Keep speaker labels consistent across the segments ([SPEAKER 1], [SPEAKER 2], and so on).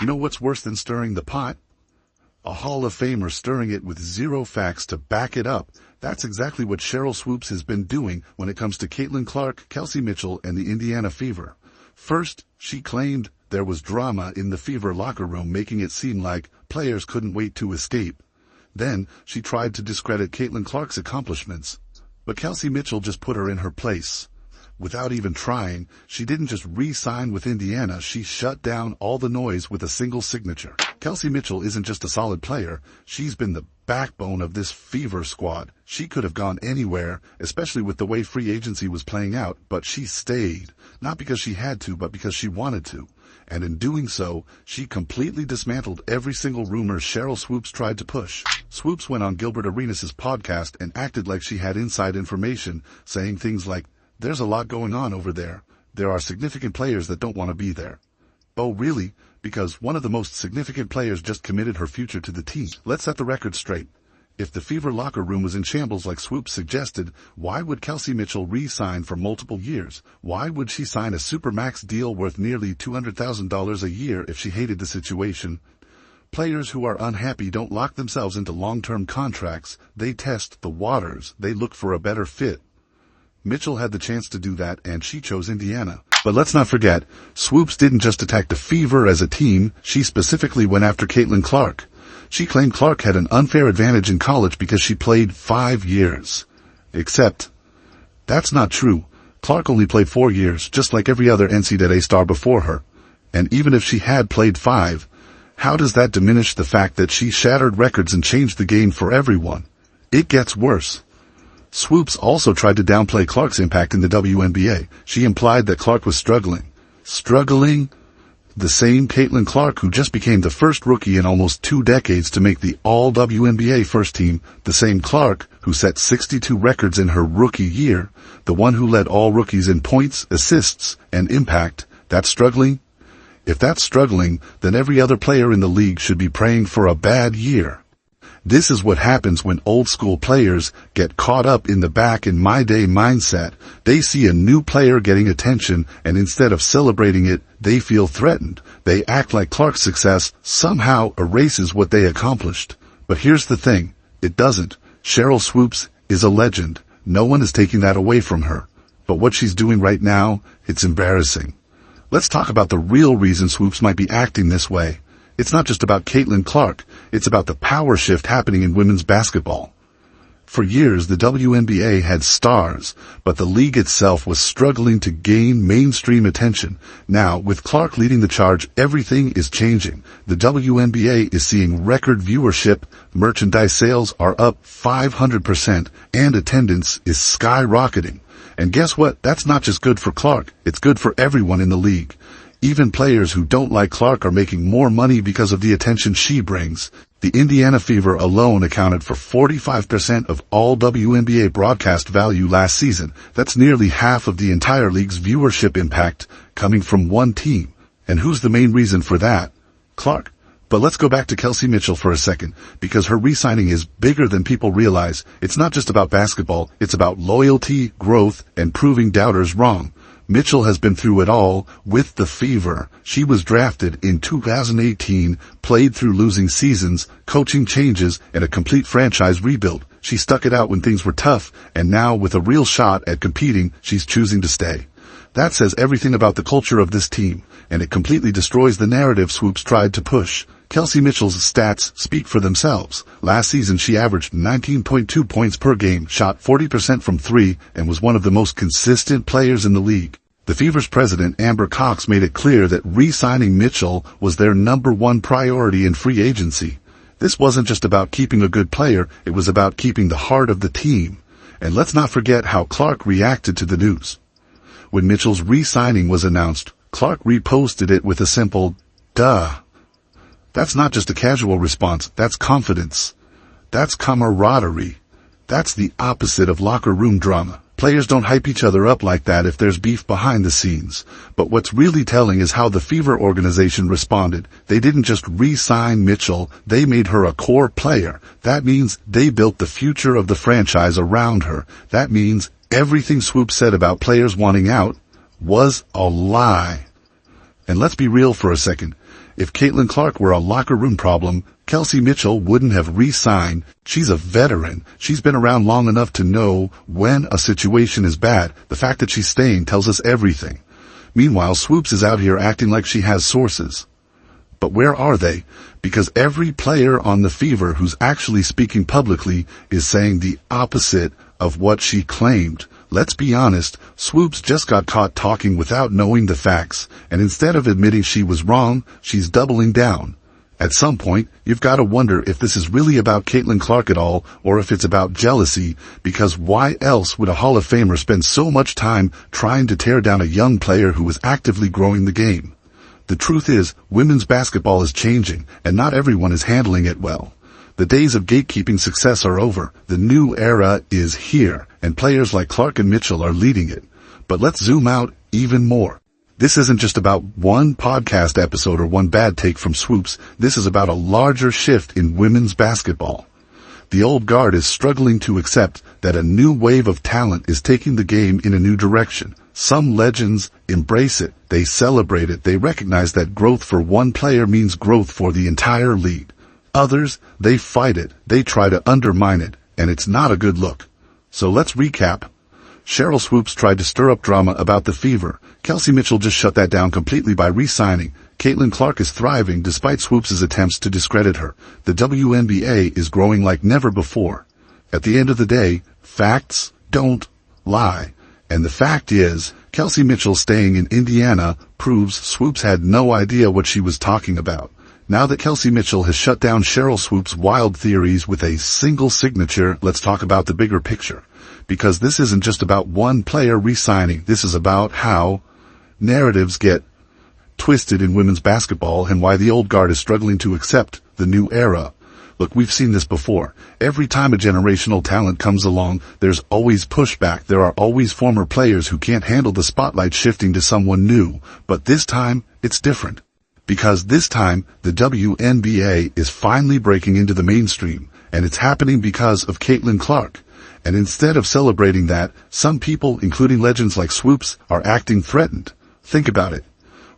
[SPEAKER 1] You know what's worse than stirring the pot? A Hall of Famer stirring it with zero facts to back it up. That's exactly what Sheryl Swoopes has been doing when it comes to Caitlin Clark, Kelsey Mitchell, and the Indiana Fever. First, she claimed there was drama in the Fever locker room, making it seem like players couldn't wait to escape. Then, she tried to discredit Caitlin Clark's accomplishments. But Kelsey Mitchell just put her in her place. Without even trying, she didn't just re-sign with Indiana, she shut down all the noise with a single signature. Kelsey Mitchell isn't just a solid player, she's been the backbone of this Fever squad. She could have gone anywhere, especially with the way free agency was playing out, but she stayed. Not because she had to, but because she wanted to. And in doing so, she completely dismantled every single rumor Sheryl Swoopes tried to push. Swoopes went on Gilbert Arenas' podcast and acted like she had inside information, saying things like, "There's a lot going on over there. There are significant players that don't want to be there." Oh, really? Because one of the most significant players just committed her future to the team. Let's set the record straight. If the Fever locker room was in shambles like Swoopes suggested, why would Kelsey Mitchell re-sign for multiple years? Why would she sign a supermax deal worth nearly $200,000 a year if she hated the situation? Players who are unhappy don't lock themselves into long-term contracts. They test the waters. They look for a better fit. Mitchell had the chance to do that, and she chose Indiana. But let's not forget, Swoopes didn't just attack the Fever as a team, she specifically went after Caitlin Clark. She claimed Clark had an unfair advantage in college because she played 5 years. Except, that's not true. Clark only played 4 years, just like every other NCAA star before her. And even if she had played 5, how does that diminish the fact that she shattered records and changed the game for everyone? It gets worse. Swoopes also tried to downplay Clark's impact in the WNBA. She implied that Clark was struggling. Struggling? The same Caitlin Clark who just became the first rookie in almost 2 decades to make the All-WNBA first team, the same Clark who set 62 records in her rookie year, the one who led all rookies in points, assists, and impact. That's struggling? If that's struggling, then every other player in the league should be praying for a bad year. This is what happens when old-school players get caught up in the back-in-my-day mindset. They see a new player getting attention, and instead of celebrating it, they feel threatened. They act like Clark's success somehow erases what they accomplished. But here's the thing. It doesn't. Sheryl Swoopes is a legend. No one is taking that away from her. But what she's doing right now, it's embarrassing. Let's talk about the real reason Swoopes might be acting this way. It's not just about Caitlin Clark, it's about the power shift happening in women's basketball. For years, the WNBA had stars, but the league itself was struggling to gain mainstream attention. Now, with Clark leading the charge, everything is changing. The WNBA is seeing record viewership, merchandise sales are up 500%, and attendance is skyrocketing. And guess what? That's not just good for Clark, it's good for everyone in the league. Even players who don't like Clark are making more money because of the attention she brings. The Indiana Fever alone accounted for 45% of all WNBA broadcast value last season. That's nearly half of the entire league's viewership impact coming from one team. And who's the main reason for that? Clark. But let's go back to Kelsey Mitchell for a second, because her re-signing is bigger than people realize. It's not just about basketball, it's about loyalty, growth, and proving doubters wrong. Mitchell has been through it all with the Fever. She was drafted in 2018, played through losing seasons, coaching changes, and a complete franchise rebuild. She stuck it out when things were tough, and now with a real shot at competing, she's choosing to stay. That says everything about the culture of this team, and it completely destroys the narrative Swoopes tried to push. Kelsey Mitchell's stats speak for themselves. Last season she averaged 19.2 points per game, shot 40% from 3, and was one of the most consistent players in the league. The Fever's president, Amber Cox, made it clear that re-signing Mitchell was their #1 priority in free agency. This wasn't just about keeping a good player, it was about keeping the heart of the team. And let's not forget how Clark reacted to the news. When Mitchell's re-signing was announced, Clark reposted it with a simple, "Duh." That's not just a casual response, that's confidence. That's camaraderie. That's the opposite of locker room drama. Players don't hype each other up like that if there's beef behind the scenes. But what's really telling is how the Fever organization responded. They didn't just re-sign Mitchell, they made her a core player. That means they built the future of the franchise around her. That means everything Swoopes said about players wanting out was a lie. And let's be real for a second. If Caitlin Clark were a locker room problem, Kelsey Mitchell wouldn't have re-signed. She's a veteran. She's been around long enough to know when a situation is bad. The fact that she's staying tells us everything. Meanwhile, Swoopes is out here acting like she has sources. But where are they? Because every player on the Fever who's actually speaking publicly is saying the opposite of what she claimed. Let's be honest, Swoopes just got caught talking without knowing the facts, and instead of admitting she was wrong, she's doubling down. At some point, you've got to wonder if this is really about Caitlin Clark at all, or if it's about jealousy, because why else would a Hall of Famer spend so much time trying to tear down a young player who is actively growing the game? The truth is, women's basketball is changing, and not everyone is handling it well. The days of gatekeeping success are over. The new era is here, and players like Clark and Mitchell are leading it. But let's zoom out even more. This isn't just about one podcast episode or one bad take from Swoopes. This is about a larger shift in women's basketball. The old guard is struggling to accept that a new wave of talent is taking the game in a new direction. Some legends embrace it. They celebrate it. They recognize that growth for one player means growth for the entire league. Others, they fight it. They try to undermine it, and it's not a good look. So let's recap. Sheryl Swoopes tried to stir up drama about the Fever. Kelsey Mitchell just shut that down completely by re-signing. Caitlin Clark is thriving despite Swoopes' attempts to discredit her. The WNBA is growing like never before. At the end of the day, facts don't lie. And the fact is, Kelsey Mitchell staying in Indiana proves Swoopes had no idea what she was talking about. Now that Kelsey Mitchell has shut down Sheryl Swoopes' wild theories with a single signature, let's talk about the bigger picture. Because this isn't just about one player re-signing. This is about how narratives get twisted in women's basketball and why the old guard is struggling to accept the new era. Look, we've seen this before. Every time a generational talent comes along, there's always pushback. There are always former players who can't handle the spotlight shifting to someone new. But this time, it's different. Because this time, the WNBA is finally breaking into the mainstream, and it's happening because of Caitlin Clark. And instead of celebrating that, some people, including legends like Swoopes, are acting threatened. Think about it.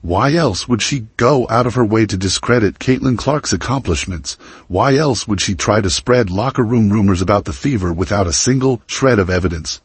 [SPEAKER 1] Why else would she go out of her way to discredit Caitlin Clark's accomplishments? Why else would she try to spread locker room rumors about the Fever without a single shred of evidence?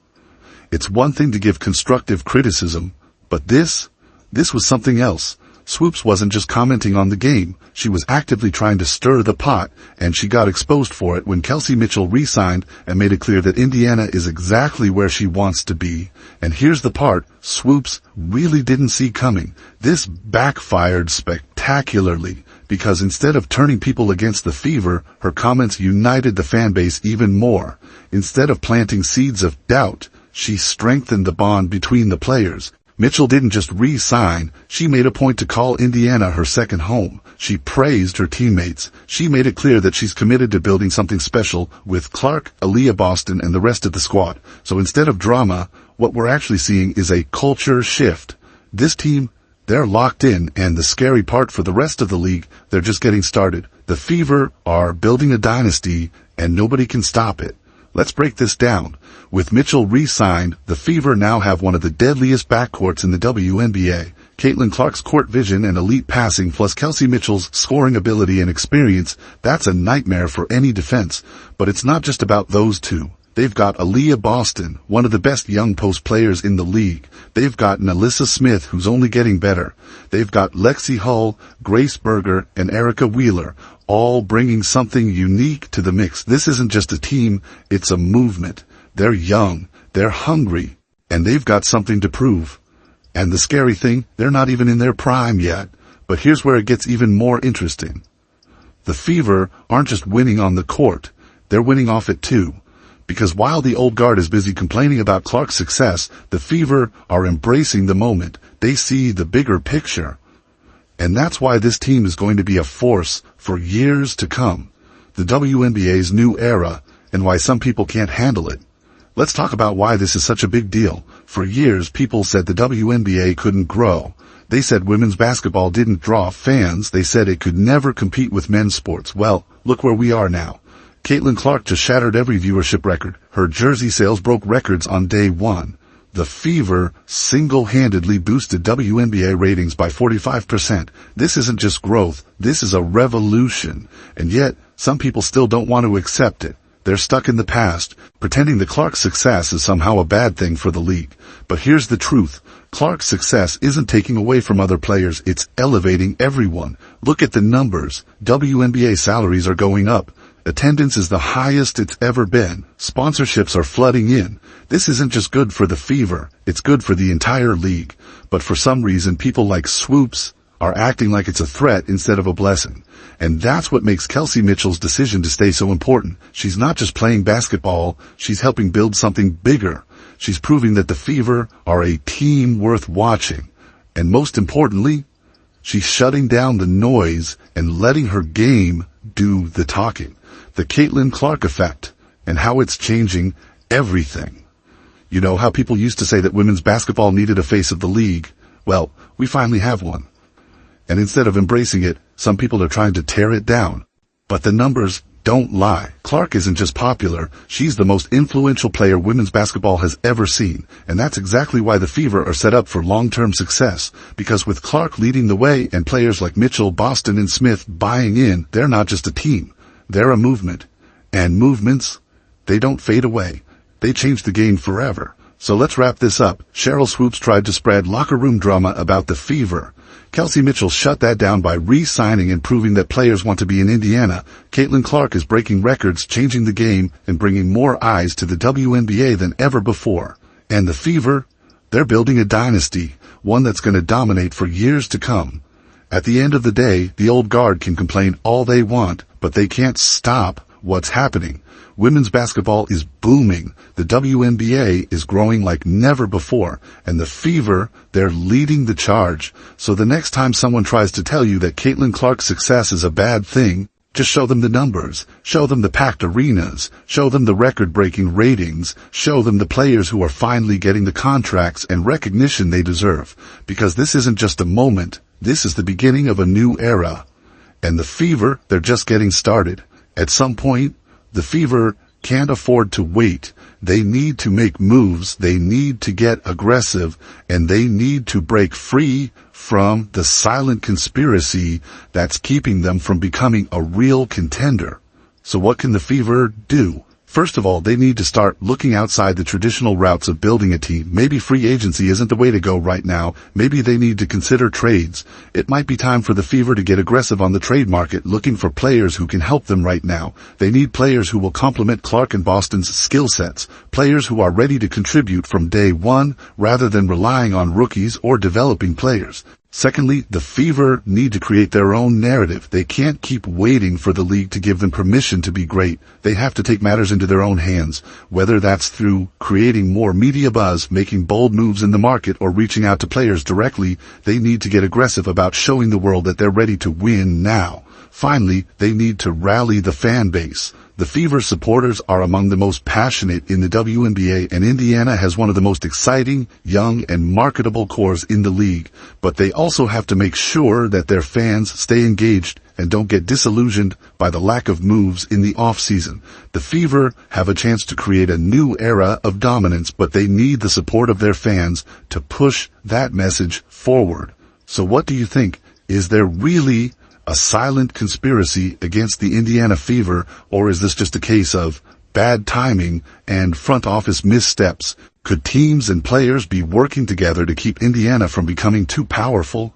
[SPEAKER 1] It's one thing to give constructive criticism, but this was something else. Swoopes wasn't just commenting on the game. She was actively trying to stir the pot, and she got exposed for it when Kelsey Mitchell re-signed and made it clear that Indiana is exactly where she wants to be. And here's the part Swoopes really didn't see coming. This backfired spectacularly, because instead of turning people against the Fever, her comments united the fan base even more. Instead of planting seeds of doubt, she strengthened the bond between the players. Mitchell didn't just re-sign, she made a point to call Indiana her second home. She praised her teammates. She made it clear that she's committed to building something special with Clark, Aaliyah Boston, and the rest of the squad. So instead of drama, what we're actually seeing is a culture shift. This team, they're locked in, and the scary part for the rest of the league, they're just getting started. The Fever are building a dynasty, and nobody can stop it. Let's break this down. With Mitchell re-signed, the Fever now have one of the deadliest backcourts in the WNBA. Caitlin Clark's court vision and elite passing plus Kelsey Mitchell's scoring ability and experience, that's a nightmare for any defense. But it's not just about those two. They've got Aaliyah Boston, one of the best young post players in the league. They've got Alyssa Smith, who's only getting better. They've got Lexi Hull, Grace Berger, and Erica Wheeler, all bringing something unique to the mix. This isn't just a team, it's a movement. They're young, they're hungry, and they've got something to prove. And the scary thing, they're not even in their prime yet. But here's where it gets even more interesting. The Fever aren't just winning on the court, they're winning off it too. Because while the old guard is busy complaining about Clark's success, the Fever are embracing the moment. They see the bigger picture. And that's why this team is going to be a force for years to come. The WNBA's new era, and why some people can't handle it. Let's talk about why this is such a big deal. For years, people said the WNBA couldn't grow. They said women's basketball didn't draw fans. They said it could never compete with men's sports. Well, look where we are now. Caitlin Clark just shattered every viewership record. Her jersey sales broke records on day one. The Fever single-handedly boosted WNBA ratings by 45%. This isn't just growth, this is a revolution. And yet, some people still don't want to accept it. They're stuck in the past, pretending that Clark's success is somehow a bad thing for the league. But here's the truth. Clark's success isn't taking away from other players, it's elevating everyone. Look at the numbers. WNBA salaries are going up. Attendance is the highest it's ever been. Sponsorships are flooding in. This isn't just good for the Fever, it's good for the entire league. But for some reason, people like Swoopes are acting like it's a threat instead of a blessing. And that's what makes Kelsey Mitchell's decision to stay so important. She's not just playing basketball, she's helping build something bigger. She's proving that the Fever are a team worth watching. And most importantly, she's shutting down the noise and letting her game do the talking. The Caitlin Clark effect, and how it's changing everything. You know how people used to say that women's basketball needed a face of the league? Well, we finally have one. And instead of embracing it, some people are trying to tear it down. But the numbers don't lie. Clark isn't just popular, she's the most influential player women's basketball has ever seen. And that's exactly why the Fever are set up for long-term success. Because with Clark leading the way and players like Mitchell, Boston, and Smith buying in, they're not just a team. They're a movement. And movements, they don't fade away. They change the game forever. So let's wrap this up. Sheryl Swoopes tried to spread locker room drama about the Fever. Kelsey Mitchell shut that down by re-signing and proving that players want to be in Indiana. Caitlin Clark is breaking records, changing the game, and bringing more eyes to the WNBA than ever before. And the Fever, they're building a dynasty, one that's going to dominate for years to come. At the end of the day, the old guard can complain all they want, but they can't stop what's happening. Women's basketball is booming. The WNBA is growing like never before. And the Fever, they're leading the charge. So the next time someone tries to tell you that Caitlin Clark's success is a bad thing, just show them the numbers. Show them the packed arenas. Show them the record-breaking ratings. Show them the players who are finally getting the contracts and recognition they deserve. Because this isn't just a moment. This is the beginning of a new era. And the Fever, they're just getting started. At some point, the Fever can't afford to wait. They need to make moves, they need to get aggressive, and they need to break free from the silent conspiracy that's keeping them from becoming a real contender. So what can the Fever do? First of all, they need to start looking outside the traditional routes of building a team. Maybe free agency isn't the way to go right now. Maybe they need to consider trades. It might be time for the Fever to get aggressive on the trade market, looking for players who can help them right now. They need players who will complement Clark and Boston's skill sets, players who are ready to contribute from day one rather than relying on rookies or developing players. Secondly, the Fever need to create their own narrative. They can't keep waiting for the league to give them permission to be great. They have to take matters into their own hands, whether that's through creating more media buzz, making bold moves in the market, or reaching out to players directly. They need to get aggressive about showing the world that they're ready to win now. Finally, they need to rally the fan base. The Fever supporters are among the most passionate in the WNBA, and Indiana has one of the most exciting, young, and marketable cores in the league. But they also have to make sure that their fans stay engaged and don't get disillusioned by the lack of moves in the off-season. The Fever have a chance to create a new era of dominance, but they need the support of their fans to push that message forward. So what do you think? Is there really a silent conspiracy against the Indiana Fever, or is this just a case of bad timing and front office missteps? Could teams and players be working together to keep Indiana from becoming too powerful?